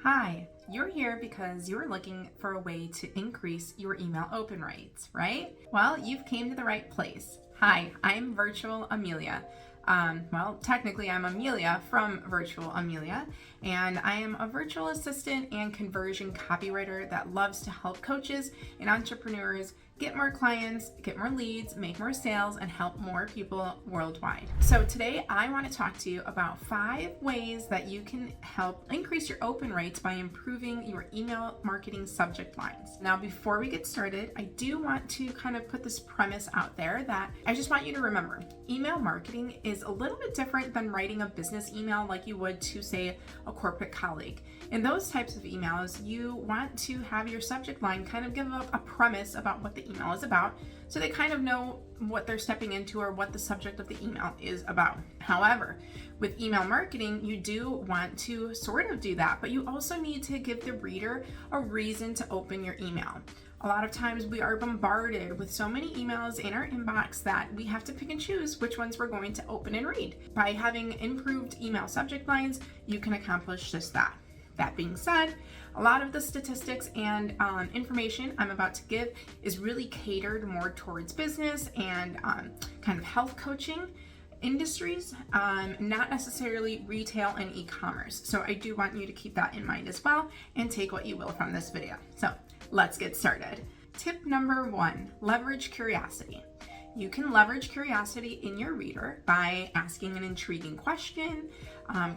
Hi, you're here because you're looking for a way to increase your email open rates, right? Well, you've came to the right place. Hi, I'm Virtual Amelia. Technically I'm Amelia from Virtual Amelia, and I am a virtual assistant and conversion copywriter that loves to help coaches and entrepreneurs get more clients, get more leads, make more sales, and help more people worldwide. So today I want to talk to you about 5 ways that you can help increase your open rates by improving your email marketing subject lines. Now, before we get started, I do want to kind of put this premise out there that I just want you to remember. Email marketing is a little bit different than writing a business email like you would to, say, a corporate colleague. In those types of emails, you want to have your subject line kind of give up a premise about what the email is about, so they kind of know what they're stepping into or what the subject of the email is about. However, with email marketing, you do want to sort of do that, but you also need to give the reader a reason to open your email. A lot of times we are bombarded with so many emails in our inbox that we have to pick and choose which ones we're going to open and read. By having improved email subject lines, you can accomplish just that. That being said, a lot of the statistics and information I'm about to give is really catered more towards business and kind of health coaching industries, not necessarily retail and e-commerce. So I do want you to keep that in mind as well and take what you will from this video. So let's get started. Tip number 1, leverage curiosity. You can leverage curiosity in your reader by asking an intriguing question,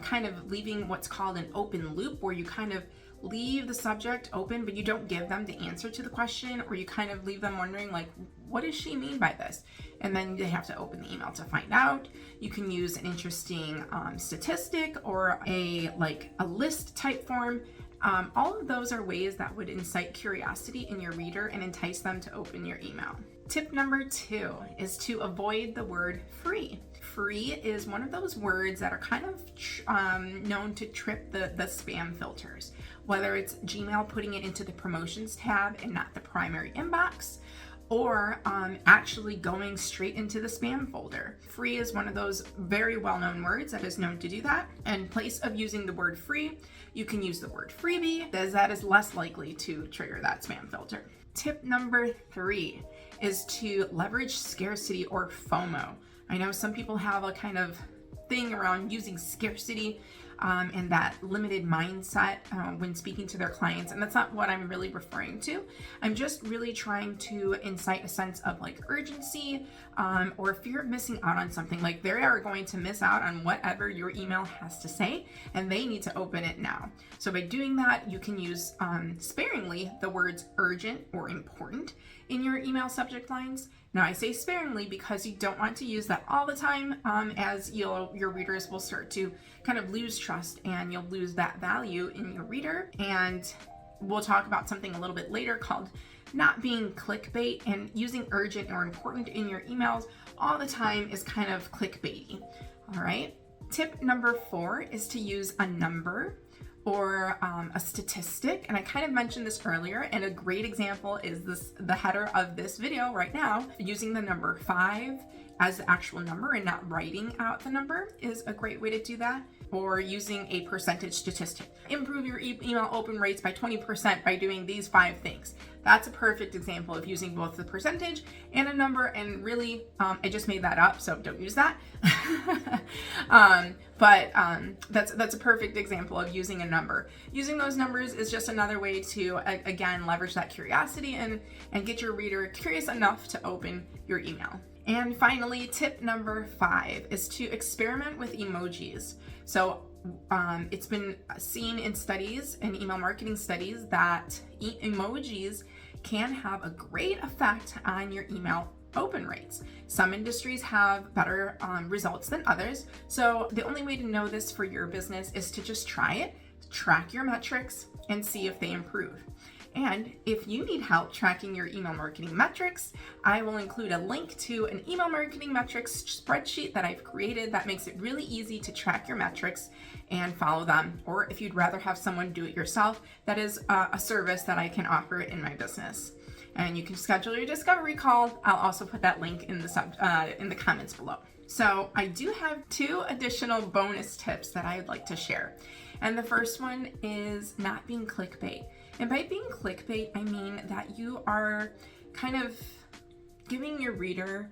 kind of leaving what's called an open loop, where you kind of leave the subject open, but you don't give them the answer to the question, or you kind of leave them wondering, like, what does she mean by this? And then they have to open the email to find out. You can use an interesting statistic or a list type form. All of those are ways that would incite curiosity in your reader and entice them to open your email. Tip number 2 is to avoid the word free. Free is one of those words that are kind of known to trip the spam filters, whether it's Gmail putting it into the promotions tab and not the primary inbox, or actually going straight into the spam folder. Free is one of those very well-known words that is known to do that. In place of using the word free, you can use the word freebie, as that is less likely to trigger that spam filter. Tip number 3 is to leverage scarcity or FOMO. I know some people have a kind of thing around using scarcity and that limited mindset when speaking to their clients, and that's not what I'm really referring to. I'm just really trying to incite a sense of like urgency or fear of missing out on something. Like, they are going to miss out on whatever your email has to say, and they need to open it now. So by doing that, you can use sparingly the words urgent or important in your email subject lines. Now, I say sparingly because you don't want to use that all the time, as your readers will start to kind of lose trust, and you'll lose that value in your reader. And we'll talk about something a little bit later called not being clickbait, and using urgent or important in your emails all the time is kind of clickbaity. All right. Tip number 4 is to use a number or a statistic, and I kind of mentioned this earlier, and a great example is the header of this video right now. Using the number 5 as the actual number and not writing out the number is a great way to do that. Or using a percentage statistic. Improve your email open rates by 20% by doing these 5 things. That's a perfect example of using both the percentage and a number, and really, I just made that up, so don't use that. That's a perfect example of using a number. Using those numbers is just another way to, again, leverage that curiosity and get your reader curious enough to open your email. And finally, tip number 5 is to experiment with emojis. So it's been seen in studies, in email marketing studies, that emojis can have a great effect on your email open rates. Some industries have better results than others. So the only way to know this for your business is to just try it, track your metrics, and see if they improve. And if you need help tracking your email marketing metrics, I will include a link to an email marketing metrics spreadsheet that I've created that makes it really easy to track your metrics and follow them. Or if you'd rather have someone do it yourself, that is a service that I can offer in my business. And you can schedule your discovery call. I'll also put that link in the comments below. So I do have 2 additional bonus tips that I would like to share. And the first one is not being clickbait. And by being clickbait, I mean that you are kind of giving your reader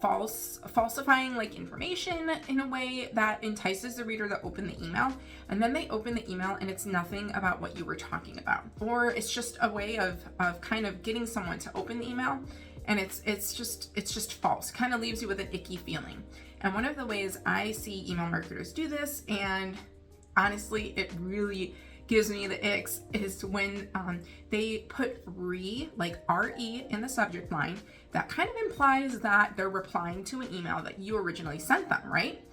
falsifying like information in a way that entices the reader to open the email, and then they open the email and it's nothing about what you were talking about, or it's just a way of kind of getting someone to open the email, and it's just false. Kind of leaves you with an icky feeling. And one of the ways I see email marketers do this, and honestly it really gives me the icks, is when they put like RE in the subject line. That kind of implies that they're replying to an email that you originally sent them, right?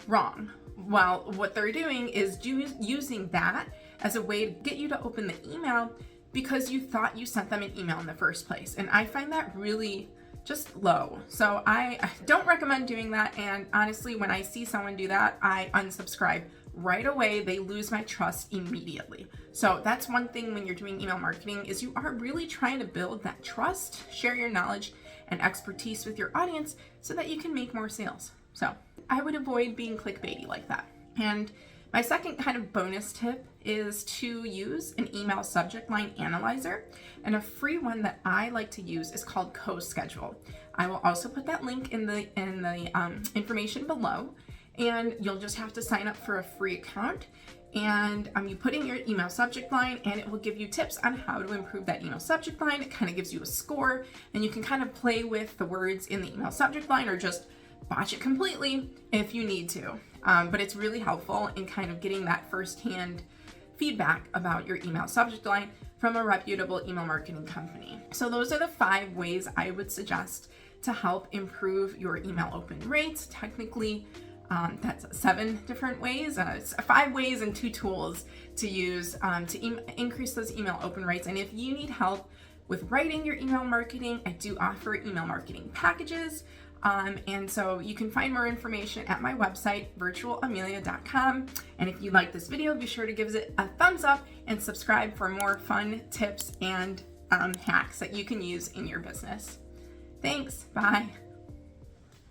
Wrong. Well, what they're doing is using that as a way to get you to open the email because you thought you sent them an email in the first place. And I find that really just low. So I don't recommend doing that. And honestly, when I see someone do that, I unsubscribe right away. They lose my trust immediately. So that's one thing when you're doing email marketing, is you are really trying to build that trust, share your knowledge and expertise with your audience so that you can make more sales. So I would avoid being clickbaity like that. And my second kind of bonus tip is to use an email subject line analyzer, and a free one that I like to use is called CoSchedule. I will also put that link in the information below, and you'll just have to sign up for a free account, and you put in your email subject line and it will give you tips on how to improve that email subject line. It kind of gives you a score, and you can kind of play with the words in the email subject line or just botch it completely if you need to. But it's really helpful in kind of getting that firsthand feedback about your email subject line from a reputable email marketing company. So those are the 5 ways I would suggest to help improve your email open rates. Technically, that's 7 different ways. It's 5 ways and 2 tools to use to increase those email open rates. And if you need help with writing your email marketing, I do offer email marketing packages. And so you can find more information at my website, virtualamelia.com. And if you like this video, be sure to give it a thumbs up and subscribe for more fun tips and hacks that you can use in your business. Thanks. Bye.